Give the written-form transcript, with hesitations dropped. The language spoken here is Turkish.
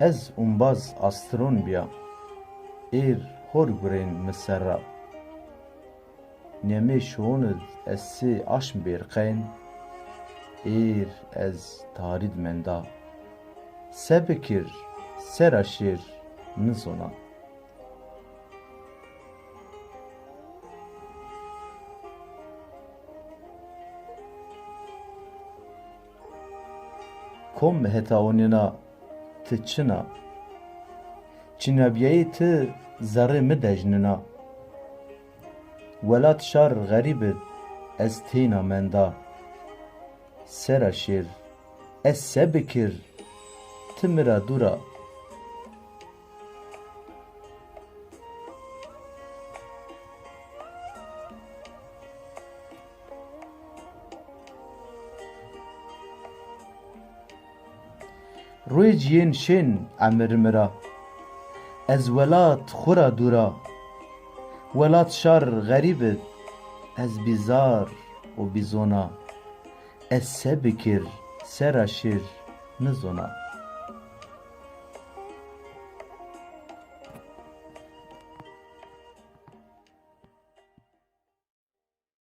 Ez umbaz astron bia, êr hor gurên miserra. Nemê şonid ez sê aşm bêrqên, êr ez tarî dimenda. Se bikir sera şêr nizona. Kom hetawanîna ti çina, çînabiyeyê ti zerrê mi dejnina. Welat şar xerîb id ez têna menda. Sera şêr ez se bikir ti mira dûra. Rûyê ciyên şên emir mira, ez welat xura dûra. Welat şar xerîb id ez bîzar û bîzona. Ez se bikir sera şêr nizona.